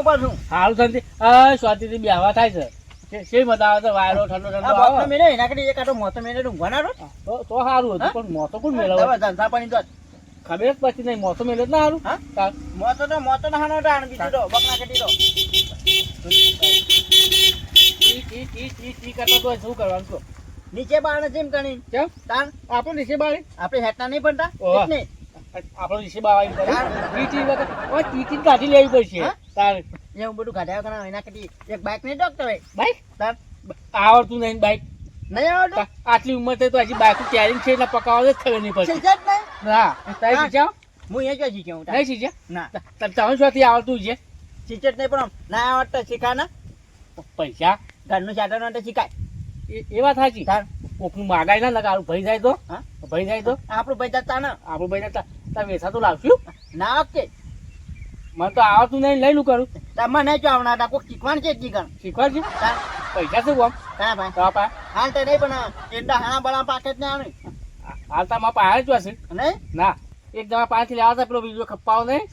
પાછું સારું શાંતિ સ્વાતિથી બેહવા થાય છે શી મજા આવે છે વાયરો ઠંડો ઠંડો આ બાપને મેલે એના કરી એક આટો મોતો મેલે ઊંઘવાના રો તો સારું હતું પણ મોતો કોણ મેળવે ધંધા પાણી તો ખબર જ પછી નહીં મોતો મેળવે જ ના સારું હા મોતો ના હાનો ડાણ બીજું તો બકના કટી દો ઈ કરતો તો શું કરવાનું તો નીચે બાણે જેમ કણી કેમ તાણ આપણો નીચે બાળી આપણે હેટના નહીં પડતા ઓહો. એટલે આપણો નીચે બાળી ટીટી વગર ટીટી કાઢી લેવી પડશે તાર એવું બધું કાઢ્યા કરા એના કરી એક બાઇક નહીં ડોક્ટર બાઈક તાર આવડતું નહીં બાઈક નહીં આવડતું આટલી ઉંમર થઈ તો હજી બાઈક કેરિંગ છે એટલે પકાવવા જ ખબર નહીં પડશે શીખ્યા જ નહીં હા તારી શીખ્યા હું અહીંયા જો શીખ્યો હું નહીં શીખ્યા ના તમે શોથી આવડતું છે શીખે જ નહીં પણ ના આવડતા શીખાના પૈસા ઘરનું ચાટર માટે શીખાય એ વાત સાચી તાર કોકનું માગાય ના લગાડું ભાઈ જાય તો હા ભાઈ જાય તો આપણું ભાઈ જતા ને આપણું ભાઈ તાર વેસા તો લાવશું ના ઓકે મને તો આવડતું નહીં લઈ લું કરું તમે નહીં જો આવના કોક શીખવાનું છે શીખવાનું શીખવા છે તાર પૈસા શું આમ હા ભાઈ તો આપા હાલ તો નહીં પણ એડા હાણા બળા પાકેટ ને આવે હાલ તો મારા પાસે જ હશે નહીં ના એક જણા પાસેથી લેવા હતા પેલો બીજો ખપ્પાઓ નહીં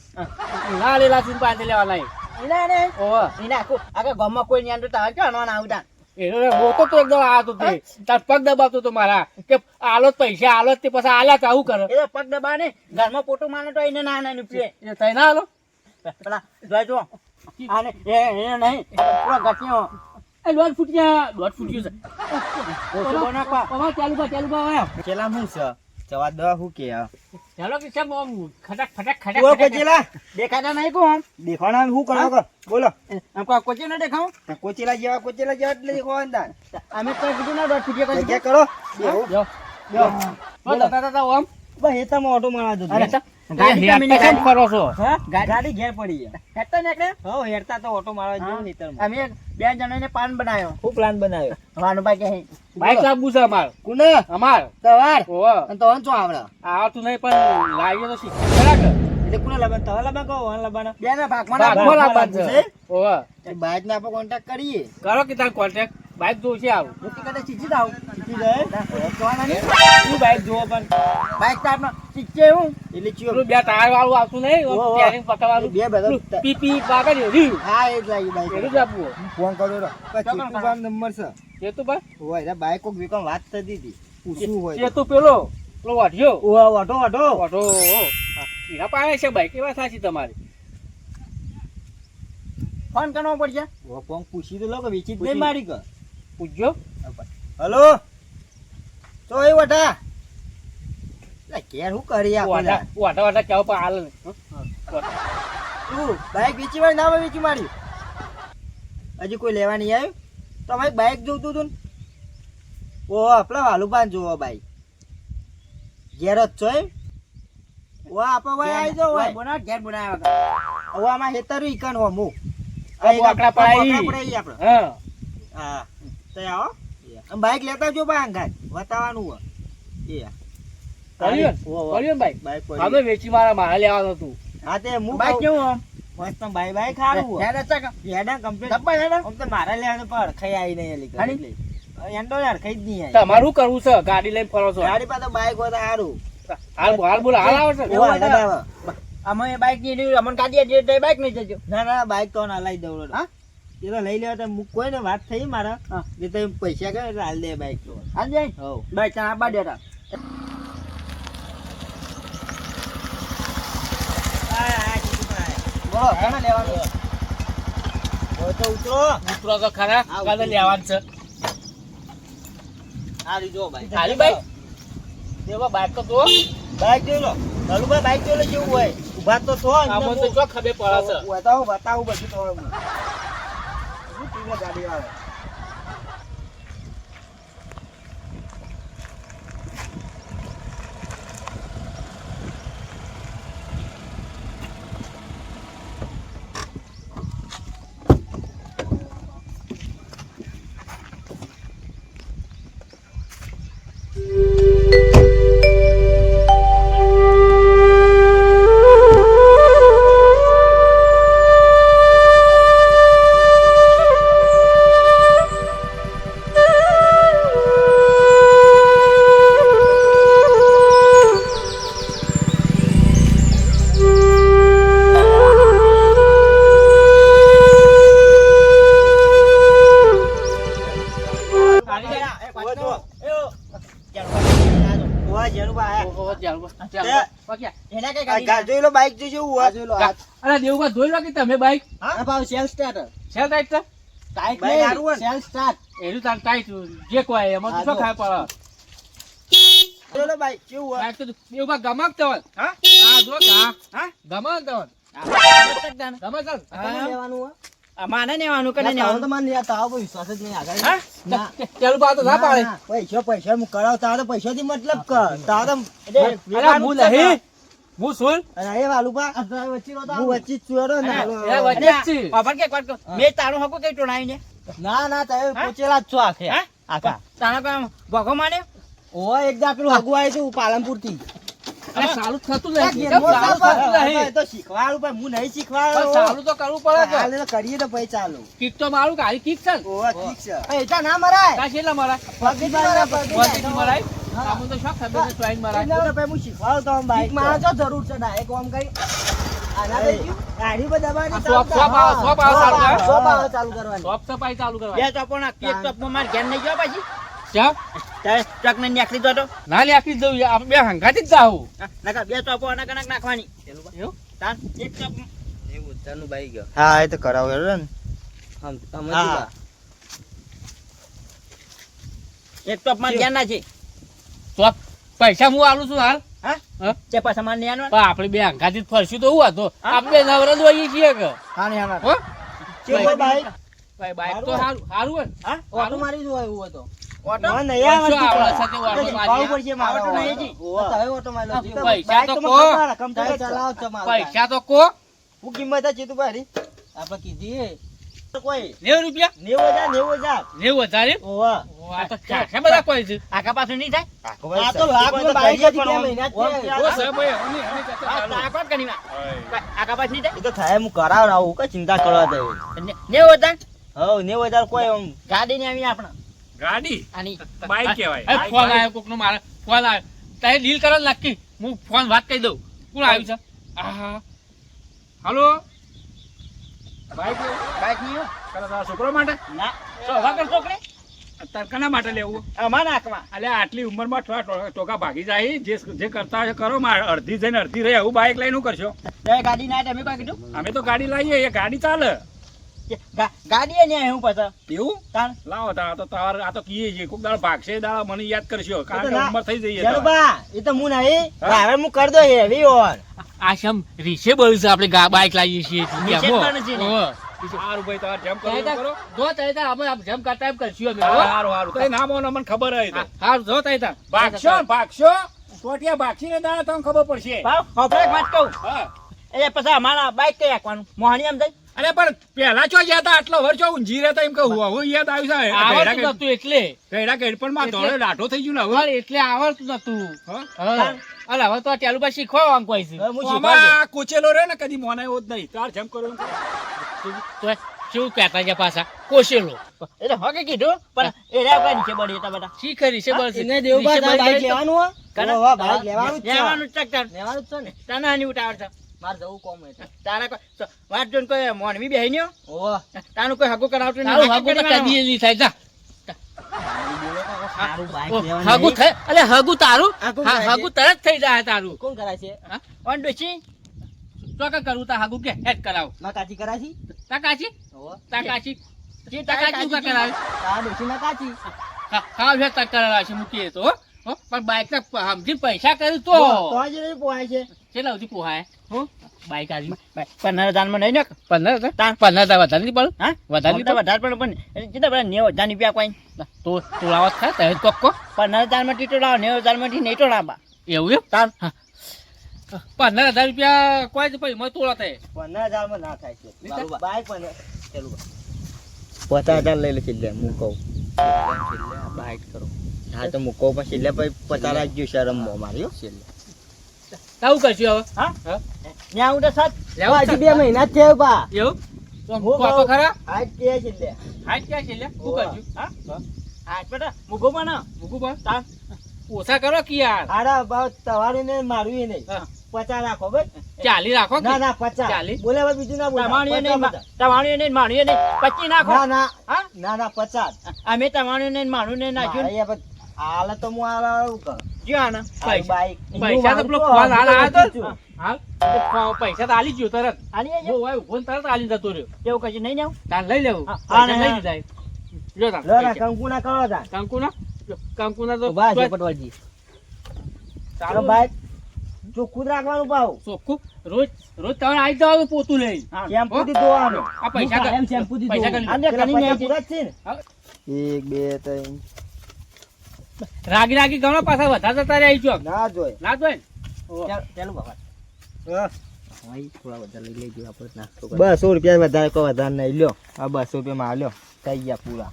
ના લેલા છું પાસેથી લેવા નહીં એના ને ઓહો એના આખું આગળ ગામમાં કોઈ નહીં તો આવે ચણવાના આવતા એનો હોતો તો એકદમ આવતો તે તાર પગ દબાવતો તો મારા કે આલો જ પૈસા આલો જ તે પછી આલ્યા તો આવું કરે એ તો પગ દબા ને ઘરમાં પોટો માને તો એને ના ના પીએ એ થઈ ના આલો પેલા જોઈ જો આને એ નહીં પૂરો ગઠિયો એ દોઢ ફૂટ્યું છે ઓછો બનાકવા ચાલુ કર ચેલા હું છે જવા દો હું કે ચાલો કે સાહેબ આમ ખટક ફટક ઓ ખટક કોચેલા દેખાતા નહીં કોમ દેખાણા હું કરો કર બોલો આમ કો કોચે ન દેખાવ કોચેલા જેવા એટલે દેખો અંદા અમે તો કીધું ના દોઢ ફૂટિયા કરી કરો જો બોલો તાતા આમ બસ એ તમે ઓટો મારા દો અરે ગાડી તમે કેમ કરો છો હા ગાડી ઘેર પડી હેડતા નીકળે હો હેડતા તો ઓટો મારવા જેવો નીતર અમે બે જણાને પ્લાન બનાવ્યો હું પ્લાન બનાવ્યો વાનુભાઈ કે બાઈક લાવવું છે અમાર કોને અમાર તવાર ઓહો અને તો શું આવડે આવતું નહીં પણ લાવ્યો તો શીખ ખરા કે એટલે કોને લાવવાનું તવા લાવવાનું કહો વાન લાવવાનું બે ના ભાગમાં ભાગમાં લાવવાનું છે ઓહો બાઈક ને આપણે કોન્ટેક્ટ કરીએ કરો કે તાર કોન્ટેક્ટ બાઈક જોશે આવું હું કદાચ શીખી જાવ શીખી જાય જોવાના નહીં શું બાઈક જોવો પણ બાઈક તો આપણે શીખીએ હું એટલે પેલું બે ટાયર વાળું આવતું નહીં સ્ટેરિંગ પકડવાનું બે બધા પી પી વાગે ને હા એ જ લાગી બાઈક એનું જ આપવું ફોન કર્યો રો ચેતુભાઈ નંબર છે છે તું ભાઈ હોય એટલે બાઈક કોક વિકમ વાત થતી હતી પૂછવું હોય છે તું પેલો વાઢ્યો ઓહો વાટો વાટો વાઢો એના પાસે છે બાઈક એવા સાચી તમારી ફોન કરવો પડશે ઓ ફોન પૂછી તો લો કે વિચિત નહીં મારી કે પૂછજો હલો તો એ વટા કેર હું કરી આપણે વાટા વાટા કેવો પણ હાલ તું બાઈક વેચી વાળી ના વેચી મારી હજી કોઈ લેવા નહીં આવ્યું તો ભાઈ બાઈક જોતું હતું ને ઓહો આપણા વાલુપાન જોવો બાઈક ઘેર જ છો એમ ઓ આપા ભાઈ આવી જાવ ભાઈ બોના ઘેર બનાવ્યા હવે આમાં હેતર ઈકન હો મુ આકડા પડાઈ આપણે હા હા તો આવો આમ બાઈક લેતા જો ભાઈ અંગાત બતાવવાનું હોય એ કર્યું ભાઈ બાઈક અમે વેચી મારા લેવાનું હતું હા તે હું બાઈક કેવું આમ મસ્ત બાઈક બાઈક ખારું હેડા કમ્પ્લીટ ડબ્બા હેડા આમ તો મારા લેવાનું પણ ખાઈ આવી નહીં એટલે એન્ડો યાર ખાઈ જ નહીં તમારું કરવું છે ગાડી લઈને ફરો છો ગાડી પાસે બાઈક હોય તો સારું હાલ બોલો હાલ આવે છે અમે બાઈક ની અમને કાઢીએ બાઈક નહીં જજો ના ના બાઈક તો ના લઈ દઉં હા એ તો લઈ લેવા તો કોઈ ને વાત થઈ મારા જે તમે પૈસા કરે એટલે હાલ દે બાઈક તો હાલ જાય હો બાઈક ત્યાં આપવા દેતા બોલો ઘણા લેવાનું હોય તો ઉતરો તો ખરા કાલે લેવાનું છે આ લીધો બાઈક હાલી બાઈક દેવા બાઈક તો જો બાઈક જોઈ લો નલુભાઈ બાઈક જોઈ લો કેવું હોય ઉભા તો થો આમાં તો જો ખબર પડે છે બતાવું બધું તો ગાડી આવે ઓવા જેરુબા આયા. ઓહો, ચાલો, ચાલો. તે- પક્યા. એના કઈ આ ગા જોઈ લો બાઈક જોઈ કેવું હોય. જોઈ લો હાથ. અરે દેવુભા જોઈ લો કે તમે બાઈક આ ભાવ સેલ સ્ટાર્ટર છે ટાઈટ છે ટાઈટ ભાઈ નહીં, હારું હોય ને? સેલ સ્ટાર્ટ એનું તાર ટાઈટ જે કોઈ એમાં તો હા, શું જો. ખાય પડે જોઈ લો બાઈક કેવું હોય. બાઈક તો દેવુભા ગમક તો હા? હા જો કે હા હા? ગમક તો આ ગમે છે તમારે લેવાનું હોય? માને નેવાનું ના, તાવ તો મને યાર તાવ પર વિશ્વાસ જ નહીં આગળ. હા? ના. દેવુભા તો ના પાડે ના, પૈસા હું કરાવ તાવ તો પૈસાથી મતલબ કર તાવ તો અરે હું નહીં હું શું અરે એ વાલુબા આ તો વચ્ચે નો તાવ. હું વચ્ચે જ ચોરો ને હાલો. એ વચ્ચે જ છે. બાપા કે વાત મેં તારું હકો કઈ ટોણાવી ને ના ના તમે પોચેલા જ છો આખે હા? આખા તારા કોઈ ભોગો માને ઓ એક દાખલું હગું આવ્યું હતું પાલનપુર થી અરે સારું જ થતું આ નહીં ગેરમો સારું સાપર. થતું નહીં. એ તો શીખવાડું પણ હું નહીં પણ શીખવાડો. સારું તો કરવું પડે કે હાલે તો કરીએ તો પછી ચાલુ. કિક તો મારું ગાડી કિક છે ને ઓવા ઠીક છે. પૈસા ના મરાય કાં છેલ્લા મારા પગથી મારે, પગથી વાંચી મારે. મરાય આમ તો શોખ ખબર છે સ્વાઈન મરાય એટલે તો પછી હું શીખવાડું તમને બાઈક બીક મારે તો જરૂર છે ડાયરેક્ટ ઓમ કરી આના થઈ ગયું? ગાડી પર દબાવવાની આ શોપ- શોપ ચાલુ. આવે, શોપ આવે ચાલુ કરે. શોપ આવે ચાલુ કરવાની શોપ સફાઈ ચાલુ બે કરવાની ચોપો ના એક ચોપમાં માર ઘેર નહીં ગયો પછી ચા તારે ટ્રક ને નીકળી દો તો ના લે આખી દઉં આપણે બે હંગાતી જ જાવ નકા બે ચોપો અના કનક નાખવાની એવું તાર એક ચોપ એવું ચાલુ બાઈ ગયો હા એ તો કરાવો હેડો ને. આમ તમે હા. જીવા. એક ચોપ માં ઘેર ના છે તો પૈસા હું આલું છું હાલ હા તે પાછા માર નહીં પણ આપણે બે હંગાતી જ ફરશું તો હું હતો આપણે બે નવરા દોઈએ છીએ કે હા ને હા હો કેવું હોય બાઈક? ભાઈ બાઈક તો સારું સારું હોય ને? હા ઓટો મારી જો એવું હતો ઓટો મને નહીં શું આવડતું. આવડે છે તે ઓટો શીખવાડવું મારી? પડશે મારે. આવડતું નહીં જી. ઓવા. તમે ઓટો મારી લો જીવો. પૈસા તો બાઈક કો મને ખબર, કમ તમે તો ચલાવો છો મારું પૈસા તો કો હું કિંમત છે ચેતુભાઈ આપણે કીધી કોઈ 90 રૂપિયા 90,000 90 હજાર ઓવા. આ તો ખાસા બધા કોઈ છે આગા પાછું નહીં થાય આ તો લાખ નું બાઈક હતી બે મહિના જ ઓમ થયા. ઓ સાહેબ ભાઈ અમે ચર્ચા આ ચાલુ. આગળ કરી માં આગા પાછું નહીં એ તો થાય હું કરાવડાવું કઈ ચિંતા કરવા દે. થાય ને હોતા હવ 90,000 કોઈ આમ ગાડી ને આવી આપણે ગાડી આની બાઈક કહેવાય એ ફોન આવ્યો કોકનો મારે ફોન આવ્યો તારે ડીલ કરવા નક્કી હું ફોન વાત કહી દઉં કોણ આવ્યું છે આહા હાલો બાઈક બાઈક નહીં હો. તારા છોકરો માટે ના સો વાગર છોકરે તાર કના માટે લેવું અમાર નાકમાં અલે આટલી ઉંમરમાં ટોકા ભાગી જાય જે કરતા હોય કરો મારે અડધી જઈને અડધી રહે એવું બાઈક લઈને શું કરશો તે ગાડી ના તમે કોઈ કીધું અમે તો ગાડી લાવીએ એ ગાડી ચાલે ગાડી એ નહીં હું પછી એવું તાણ લાવો તાર તો તાર આ તો કીએ છે કોક દાળ ભાગશે દાળ મને યાદ કરશો કારણ કે ના. ઉંમર થઈ જઈએ તો. જરુબા, એ તો હું નહીં ડ્રાઈવર હું કરી દો હેવી ઓન. આ શમ રીસેબલ છે આપણે બાઈક લાવીએ છીએ રીસેબલ છે ને? સારું ભાઈ તમારે જેમ કરવું એમ કરો જો તઈ તાર અમે જેમ કરતા એમ કરશું અમે હો? સારું સારું તો એ નામ મને ખબર હોય તો હારું જો તઈ તાર ભાગશો ભાગશો ટોટિયા ભાગશીને દાડા તમને ખબર પડશે ભાવ હોફળે વાત કહું હા એ પછી અમારા બાઈક કઈ રાખવાનું મોહણી એમ જાય અરે પણ પેલા ચો ગયા હતા આટલો વર્ષ ચો ઊંઘી રહેતા એમ કહું હું યાદ આવ્યું છે આવડતું નતું એટલે ગયડા ગેડ પણ માં ધોળે લાઠો થઈ ગયું ને હવે પણ એટલે આવડતું નતું હા? હા. અલા હવે તો આ ટેલું પાસે શીખવા કોઈ છે હવે હું તો શીખવાડું. આમાં આ કોચેલો રે ને કદી મોને એવો જ નહીં તાર જેમ કરો એમ કરો. તો શું કહેતા છે પાછા કોશેલો એટલે હોકે કીધું પણ એ રહ્યા કઈ નીચે બળી હતા બધા શી કરી છે બસ એને દેવુભા તારે બાઈક લેવાનું હો? કને? ઓવા, બાઈક લેવાનું જ છે. લેવાનું જ ચક લેવાનું જ છે ને તને ની ઉતાવળ છે મારે જવું કોમ એટલે તારા કોઈ વાત જોઈને કોઈ મોનવી બેહી ન્યો ઓહો તારું કોઈ હગું કરાવતું તારું નહીં. હગું તો કદી નહીં થાય જા સારું બાઈક ઓ, લેવાનું હગું નહીં. થાય અલે હગું તારું હગું હા, થાય હગું તરત થઈ જાય તારું કોણ કરાય છે હા? ઓન ડોશી તો કે કરું તા હગું કે હેડ કરાવ માં કાચી કરાશી? તા કાચી ઓહો તા કાચી જી તા કાચી કા કરાવે તારા ડોશીમાં કાચી. હા છે તા કરાવે છે મૂકીએ તો હો? પણ બાઈક ના સમજી પૈસા કર્યું તો તો જ નહીં પોહાય છે. કેટલા સુધી પોહાય હો બાઈક આવી 15,000 માં નહીં ને 15,000 15,000 વધારે નહીં પડે હા વધારે નહીં વધારે પણ કેટલા બધા 90,000 રૂપિયા કોઈ તો લાવત ખા તમે કોકો 15,000 માં ટીટો લાવો 90,000 માંથી નહીં તો લાવવા એવું એમ તાર 15,000 રૂપિયા કોઈ જ પછી મને તોડા થાય 15,000 માં ના થાય છે. બાબા. બાઈક પણ ચાલું. 50,000 લઈ લે છેલ્લે હું કહું. બાઈક કરો હા તો મૂકો પછી છેલ્લે પછી 50 રાખજો શરમ મારી હો છેલ્લે. તાવું કરશું હવે હા હા? ત્યાં ઉડે સાત લેવું હજી છે? 2 મહિના જ થયા બા. એવું તો હું કોકો કહું. ખરા આજ કે છેલ્લે. હાથ ક્યાં છે લે શું હોવા. કરશું હા હા બેટા મુગો પણ મૂકું પણ તાર ઓછા કરો કે યાર હારા ભાવ તમારું ને મારું એ નહીં. હા. 50 રાખો ભાઈ. 40 રાખો કે ના ના 50. ચાલી? બોલે હવે બીજું ના બોલે. તમારું 50. નહીં તમારું નહીં મારું નહીં 25 નાખો ના ના હા ના ના 50. અમે તમારું નહીં મારું નહીં નાખ્યું મારે હવે હાલે તો હું આવું કર. ક્યાં આના? હારું બાઈક. પૈસા તો પેલો ફોન હાલ આવ્યો તો હાલ પૈસા તો આલી ગયો તરત આલી જાય? જો હોય ઉભો ને તરત આલી જતો રહ્યો એવું કશું નહીં જાવ? તાન લઈ લેવું હા, પૈસા હા, લઈ દીધા એ. લ્યો તાન લો ના પૈસા. કંકુના કરો તા કંકુના તો ઉભા છે તોય પટવાજી ચાલો બાઈક ચોખ્ખું જ રાખવાનું પાવ ચોખ્ખું રોજ રોજ તમે આવી જાવ પોતું લઈ હા. શેમ્પુ થી ધોવાનું આ પૈસા હું કાયમ શેમ્પુ થી પૈસા ધોઉં. કરી પેલા કરી પૈસા નાખી. પૂરા જ છે ને 1 2 3 રાગી રાગી ગણો પાછા વધારે જતા રહી છો ના જોય. ના જોય ને? ચાલ, ચાલો બાબા. ભાઈ થોડા વધારે લઈ લેજો આપણે નાસ્તો કરો. 200 રૂપિયા વધારે કોઈ વધારે નહીં લ્યો. આ 200 રૂપિયા માં લ્યો. થઈ ગયા પૂરા.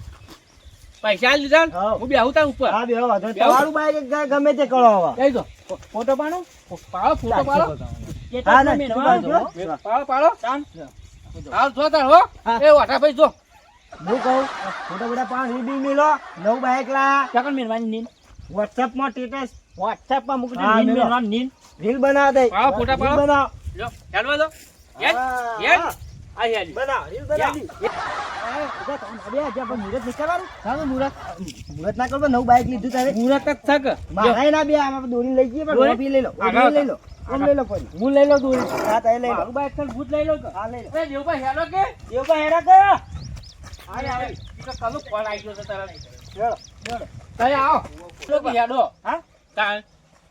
પૈસા આલી દીધા ને? હા. હું બેહું તાર ઉપર હા બેહો વાંધો નહીં. બેહો. તમારું બાઈક ગમે તે કરો હવે જઈ દો ફોટો પાડો? પાડો ફોટો પાડો એ તો હા, તમે ના, મેળવાનો શું છો. કરો? પાડો પાડો ચાલ. હાલ જો તાર હો હા. એ વાટા ભાઈ જો હું કહું મોટા મોટા પાન રીબી મિલો નવું બાઈક લા ચાકણ મેળવાની નીન. વોટ્સએપ માં સ્ટેટસ WhatsApp માં મૂકી દે, હા, નીન મેળો. મેળવાની નીન. રીલ બનાવ દે પાડો, ફોટા રીલ પાડો. બનાવ લો હેડવા દો હેડ હા, હેડ હા. આ હેડ બનાવ રીલ બનાવ મુહૂર્ત નહીં કરવાનું? સારું મુરત મુહૂર્ત ના કરો નવું બાઈક લીધું તારે મુરત જ થક મારાય ના બે આમાં દોરી લઈ જઈએ પણ દોરી? ઓપી લઈ લો આગળ ઓપી લઈ લો ઓમ લઈ લો કોઈ હું લઈ લો દોરી હા તારે લઈ લો મારું બાઈક લઈ લઈ લો કે હા લઈ લો એ દેવભાઈ હેડો કે દેવભાઈ હેરા કર આવે આવે ઈ તો કાલો ફોન આવી ગયો છે તારા હેડો તઈ આવો તો કે હેડો હા તાર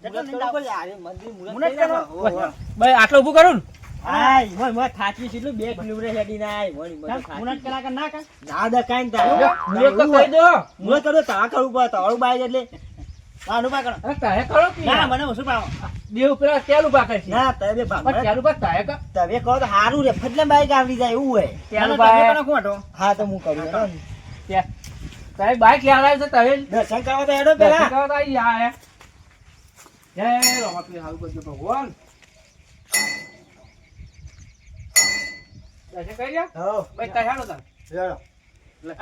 જતો નહીં જાવ યાર મંદિર મુહૂર્ત મુહૂર્ત કરો. કરો ભાઈ આટલું ઊભું કરું ને હાય મોય મોય થાચી છે 2 કિલોમીટર હેડી ના આય મોય ચાલ, મોય મુહૂર્ત કલાક ના કર. ના દે કાઈ તારે મુરત તો કહી દો મુહૂર્ત કરો તા કરું પા તારું બાઈક એટલે આનું પા કરો. અરે તારે કરો કે ના, મને ઓછું પાડો. દેવ પેલા તેલું પાકે છે ના તમે પણ ભાઈ તેલું પાક તારે કર તમે કહો તો હારું રે ફટલે બાઈક આવડી જાય એવું હોય તેલું મને પાકે તમે કોણ હતો? હા તો હું કરું હેડો. તારે બાઈક યાદ આવે છે તારે દર્શન કરવા તો હેડો પેલા દર્શન કરવા તો આવી જા જય રમાપીર હારું કરજો ભગવાન દર્શન કરી જા હો ભાઈ તારે હેડો તાર હેડો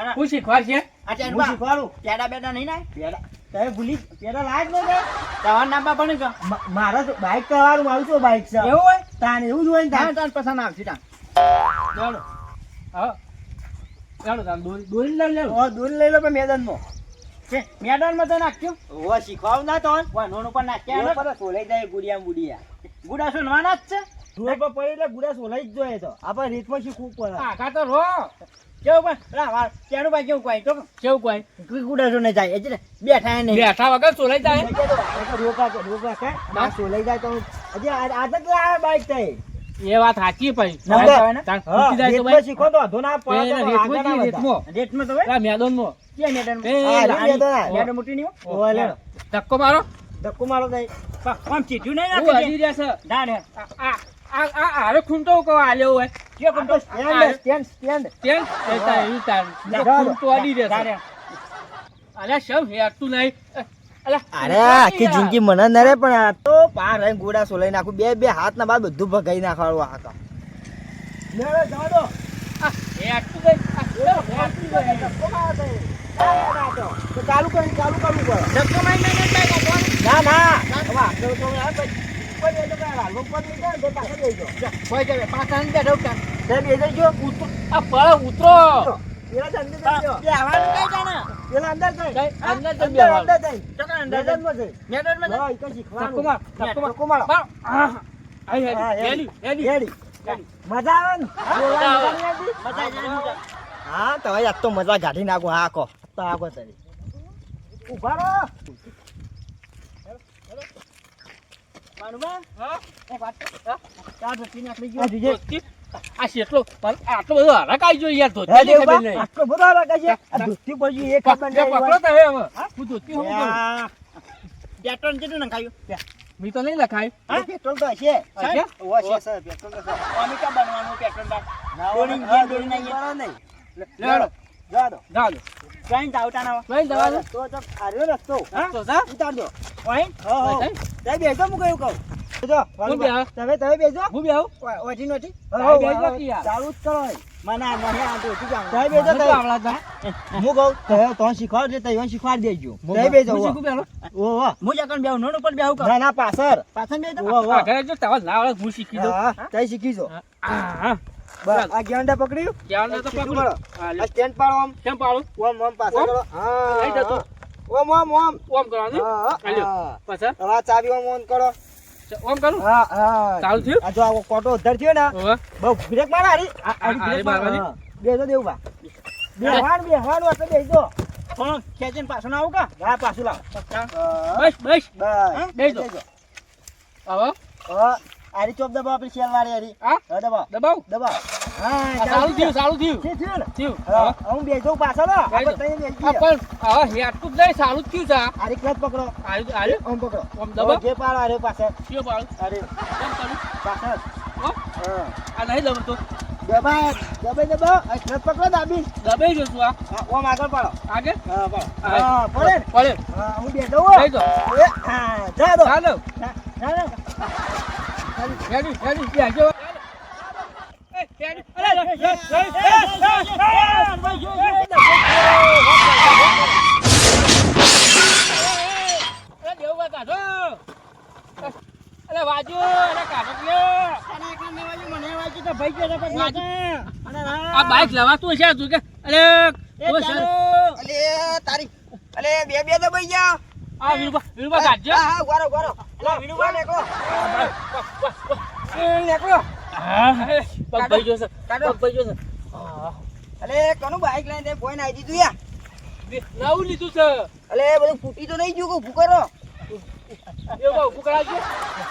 અને હું શીખવાડ છે આ ચાલ હું બા. શીખવાડું પેડા બેડા નહીં નાય? પેલા તમે ભૂલી પેલા લાયક ન કે તમારું નામ બા પણ કહો. મારા તો બાઈક તમારું મારું તો બાઈક છે એવું હોય? તાને એવું જ હોય ને હા, તાન તાન પસંદ આવશે તાન. હેડો હા હેડો તાર દોરી લઈ લે ઓ દૂર લઈ લો પણ મેદાનમાં છે, મેદાનમાં તો નાખજો. ઓ શીખવાડું ના તો ઓય, નોન ઉપર નાખ્યા ઓ ને. પર સોલાઈ જાય ગુડિયા ગુડિયા ગુડા સુનવાના જ છે. ધૂળ પર પડી એટલે ગુડા સોલાઈ જ જોઈએ તો આપણે રીતમાં શીખવું પડે આખા તો રો કેવું પણ પેલા વાર ત્યાંનું ભાઈ કેવું કહે તો કેવું કોઈ કોઈ ગુડા સુને જાય એટલે બેઠા એ નહીં. બેઠા વગર ચોરાઈ જાય રોકા કે ના સોલાઈ જાય તો હજી આદત લાવે બાઈક થઈ એ વાત સાચી ભાઈ નંબર. તાર હા ખૂટી જાય તો રીતમાં ભાઈ શીખો તો વાંધો ના પડે એને તો રેતમાં આગળ ના જી, રેતમાં. રેટમાં તો હોય. આ મેદાનમાં ક્યાં મેદાનમાં? એ હા, લારી. મેદાન. મેદાન મોટી નહીં હોય? ઓય લેડો ધક્કો મારો ધક્કો મારો દઈ આમ ચીઠ્યું નહીં હું નાખી હજી દે. રહ્યા છે ના, ના. આરે ખૂંટો કો આલ્યો હોય કયો પણ તો સ્ટેન્ડ સ્ટેન્ડ તેમ એ તાર એવી તાર જા, ખૂંટો આડી ના, રહેશે ના. અલ્યા શવ હેરતું નહીં અલ્યા અરે આખી જિંદગી મને ન રે પણ આ તો પાર રહીને ગોડા સોલાઈ નાખું બે હાથ ના બાદ બધું ભગાઈ નાખવાનું આ તો લેડો જવા દો હેરતું નહીં ધક્કો મારો દઈ. તો ચાલુ કરવું પડે ધક્કો મારી મારીને બાઈક આપવાનું. ના ના હવે આગળ તો આ ભાઈ ઉપર બેસો કે હાલો ઉપર નહીં જાય તો પાછળ બેસો કોઈ જગ્યાએ પાછા નહીં બેઠો કાન. તે બેસો જો આ પળ ઉતરો પેલા તો અંદર જઈ જાઓ. બે આવવાનું કઈ જાણે? પેલા અંદર જઈ કઈ અંદર તો અંદર બેહવાનું. અંદર જઈ તો કાં અંદર જાય? મેદાનમાં જઈ મેદાનમાં જાય? હા, ઈ તો શીખવાનું. ધક્કો માર ધક્કો મારો. આઈ હા, હેડી હેડી રેડી. મજા આવે ને બોલવાની મજા નહીં આવતી? મજા આવી જાય ને શું? હા તમે આજ તો મજા કાઢી નાખો હા કો તો આખો તરી ઊભા રહો. માનુબા, હા એક વાત કહું? ચાર ધોતી નાખી આ ગયો. જીજે. ધોતી. આ શેટલો આટલો બધો હરક આવી જોઈએ યાર ધોતી હે ની ખબર દેવબા, નહીં. આટલો બધો લાગે છે? આ ધોતી પછી એક હાથ પકડો બંધાઈ તો હવે હવે હું ધોતી હું કરું હોય. પેટ્રોલ કેટલું નખાયું? મેં તો નહીં લખાય આ પેટ્રોલ તો હશે. હશે? ઓવા છે, સર, પેટ્રોલ તો છે. અમિકા બનવાનું પેટ્રોલ બાદ. ના, દોડીને હા, દોડીને દોડીને આવીએ. નહીં. લેડો જવા દો. જાઓ દો જોઈને તો આવતા ના હોય. લઈ જવા દો તો તો આ રહ્યો રસ્તો. હા? તો જા ઉતાર દો. ઓય, હો, હો. ભાઈ, તમે બેસો, હું કયું કહું. બેસો, કોણ બે? તમે બેસો. હું બી આવું ઓય, ઓયથી નોથી. તારે હો, બેસો હો, કે યાર? ચાલુ જ કરો હવે. મને આ નહીં આવતું, ઓછું જવાનું. તમે બેસો, મને તો તમે. આવડા તા. હું કહું તમે શીખવાડ એટલે તમે શીખવાડી દેજો હું તમે બેસો હું શીખું પેલો? ઓહો હું જકણ બેહું, નોન ઉપર બેહું કહું. ના ના પાછળ પાછળ બેહી તો ઓહો આગળ જો તાવા ના આવડે હું શીખી દઉં હા તમે શીખી જો હા બસ આ ગેંડા પકડ્યું ક્યાં તો શીખી પકડો પડો. હા લે આ સ્ટેન્ડ પાડો આમ કેમ પાડું આમ આમ પાછળ ઓમ. કરો લઈ જતો. હા ઓમ ઓમ ઓમ ઓમ કરવાનું હા હાલ્યો. હા પાછા હવે આ ચાવી ઓમ કરો ઓમ કરું હા હા ચાલુ થયું આ જો આ કોટો ઉધર થયો ને હવે બહુ બ્રેક મારા હારી હારી બ્રેક મારવાની? મારવાની બેસો દેવું બા બેહવાનું એટલે બેસજો પણ ખેંચીને પાછું ના આવું કા હા પાછું લાવ બસ બસ બસ બેસજો. બેસજો. હવે હવે આરી ચોપ દબાવ આપણી શેલ વાળી હારી હા હા દબાવ દબાવ દબાવ આ હા ચાલુ થયું ચાલુ થયું છે થયું ને થયું હા હું બેસજો પાછળ હો. બેસજો. આપણે ત્રણ બેસી આ ગયા. પણ હવે હેઠું જ નહીં ચાલુ જ થયું છે આ. આરી ક્લચ પકડો આલ્યું ઓમ પકડો ઓમ દબાવ. જે પાડો આરે પાછળ કયો પાડું અરે કેમ કરું પાછળ હો? હા આ નહીં દબાવતો દબાવ દબાવ આ ક્લચ પકડો દાબી દબાઈ ગયો છું આ હા ઓમ આગળ પાડો આગળ હા પાડો હા. હા પડે ને પડે હા હું બેસજો હો. બેસજો. એ, હા જા દો ચાલો ના ના રેડી રેડી બેસજો. એ, રેડી. અરે, લે, લે, લે. અરે, દેવભા કાઢો. અરે, વાજુ, અરે, કાઢો કયો. વાજુ. આ બાઈક લવાતું હશે તું કે અરે તું સર અલે તારી અલે બે દબાઈ ગયા આ વીરુબા કાઢજો. હા હા વારો વારો અલે વિનુબા નેકો નેકો પગ ભાઈ જોશે કાઢો. પગ ભાઈ જોશે અલે કનું બાઈક લઈને તે ફોન આવી દીધું યા નવું લીધું છે અલે બધું ફૂટી તો નહીં ગયું ઊભું કરો એવું બહુ ઉભું કરાવજો.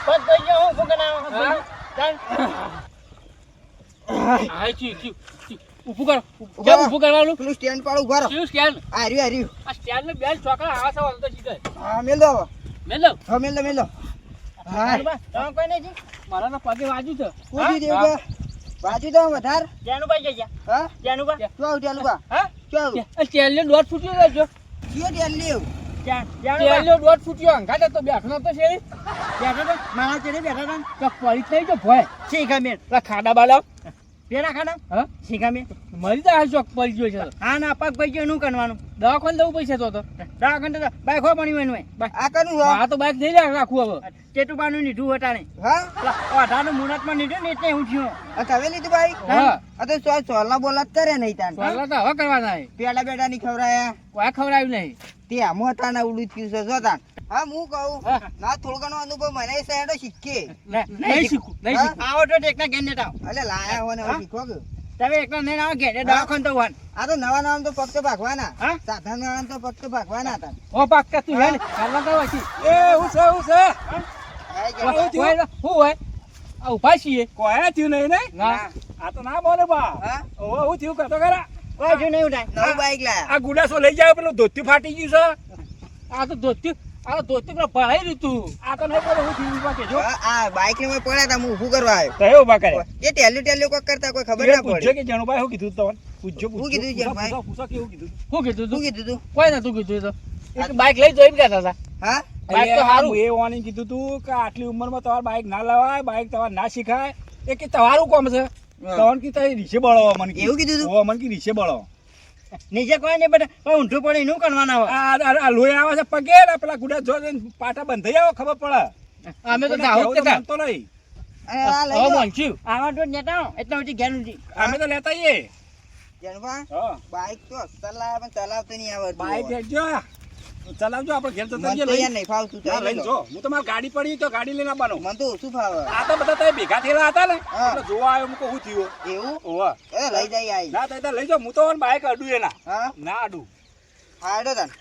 પગ ભાઈ ગયો હું ફૂંકે ના હા? હા, ચી. ઊભું કરો. કેમ ઊભું કરવાનું? પેલું સ્ટેન્ડ પાડું ઉભા રહો શું સ્ટેન્ડ? આર્યું આર્યું આ સ્ટેન્ડને બેલ ચોકડા આવા છે વાંધો શીખે. હા મેલ દો હવે. મેં લઉં. હા મેલ દો હા તમે કોઈ નહીં મારા ના પગે વાજુ છે. પૂછી દેવું કે બાજુ તો વધાર જાનુભાઈ જઈ હા જાનુભાઈ શું આવું ચાલુ બા હા? શું આવું આ સ્ટેન્ડને દોઢ ફૂટ્યો રહેજો. કયો ટેલ લેવું જાનુભાઈ સ્ટેન્ડને દોઢ ફૂટ્યો અંગાતે તો બેઠો નતો શેરી. બેઠો તો મારા ચેડે બેઠો તો તો પડી જ નહીં જો ભોય. શીખા મેં પેલા ખાડા બાડા પેલા ખાના હા શીખા મેં મરી જાય ચોક પડી ગયો છે તો. હા ના પગ ભાઈ ગયો એનું કરવાનું દવાખાને દવું પૈસા તો દવાખાને તો બાઈક હો પણ એનું આ કનું હા આ તો બાઈક નહીં રાખવું હવે. ચેટુબાનું નીધું હટાણે હા અઢારનું મુહૂર્તમાં નીધું ને એટલે હું થયું આ તમે લીધું બાઈક હા આ તો સોલા બોલા જ કરે નહીં તાન સોલા તો હવે કરવાના છે. પેડા બેડા ની ખવરાયા કોઈ ખવડાવ્યું નહીં. તે આમો હતા ને ઉડું થયું છે જો તાન હા હું કહું હા. ના થોડો ઘણો અનુભવ મને સાઈડો શીખે નહીં શીખવું નહીં શીખવું. આવો તો ટેકના ઘેર નેતા અલે લાયા હોય ને હવે શીખો કે તમે એકલા નહીં આવો ઘેર દવાખાને તો વાન આ તો નવા નવા તો પગ તો ભાગવાના હા? સાધન નવા તો પગ તો ભાગવાના હતા ઓ પાક્કા તું હે ને ચાલવા તો વાંચી. હું છે આઈ ગયા. શું હોય આ ઉભા છીએ. કોઈ થયું નહીં ને ના આ તો ના બોલે બા હા ઓહો હું થયું કરતો ખરા કોઈ જો નહીં ઉઠાય નવું બાઈક લાયા આ ગુડાસો લઈ જાય પેલું ધોતી ફાટી ગયું છે આ તો ધોતી પેલા ભરાઈ રહ્યું તું. આ તો નહીં બોલે હું થયું ઊભા કેજો આ બાઈક ને મેં પડ્યા હતા હું ઊભું કરવા આવ્યો તો ઊભા કરે એ ટેલ્યું કોક કરતા કોઈ ખબર ના પૂછજો પડી કે જણુભાઈ શું કીધું તમને પૂછજો શું કીધું જણુભાઈ? પૂછો કેવું કીધું શું કીધું શું તું? કીધું તું કોઈ નતું કીધું એ તો. એક બાઈક લઈ જોઈને ગયા હતા. હા બાઈક તો સારું. એ વાણી કીધું તું કે આટલી ઉંમરમાં તમારે બાઈક ના લવાય બાઈક તમારે ના શીખાય એ કે તમારું કામ છે તવન કી તઈ રીસે બળો મને કી એવું કીધું તું? ઓ મને કી રીસે બળો નીચે કોઈ નહીં બધા પણ ઊંધું પડે એનું કરવાના હોય આ લોહી આવે છે પગે ને પેલા ગુડા જો પાટા બંધાઈ આવો ખબર પડે અમે તો કોઈને દાહોદ કહેવું તો જતા. માનતો નહીં અને આ લઈ હવે લો મોંચ્યું. આવા તો નેતા એટલે પછી ઘેર નથી અમે તો લેતા આવીએ જણવા હા બાઈક તો અસ્તર લાયા પણ ચલાવતો નહીં આવડતું બાઈક હવે. લેજો ચલાવજો આપણે ઘેર જતા મને તો રહીએ યાર નહીં ફાવતું તો ના, લઈ લઈને લો. જો હું તમારી ગાડી પડી તો ગાડી લઈને આવવાનો મને તો ઓછું ફાવે આ તો બધા તમે ભેગા થયેલા હતા ને હા. એટલે જોવા આવ્યો મુકો શું થયું એવું ઓવા એ લઈ જાય આઈ ના તો લઈ જાઓ હું તો બાઈક અડું એના હા ના અડું હાડો તાન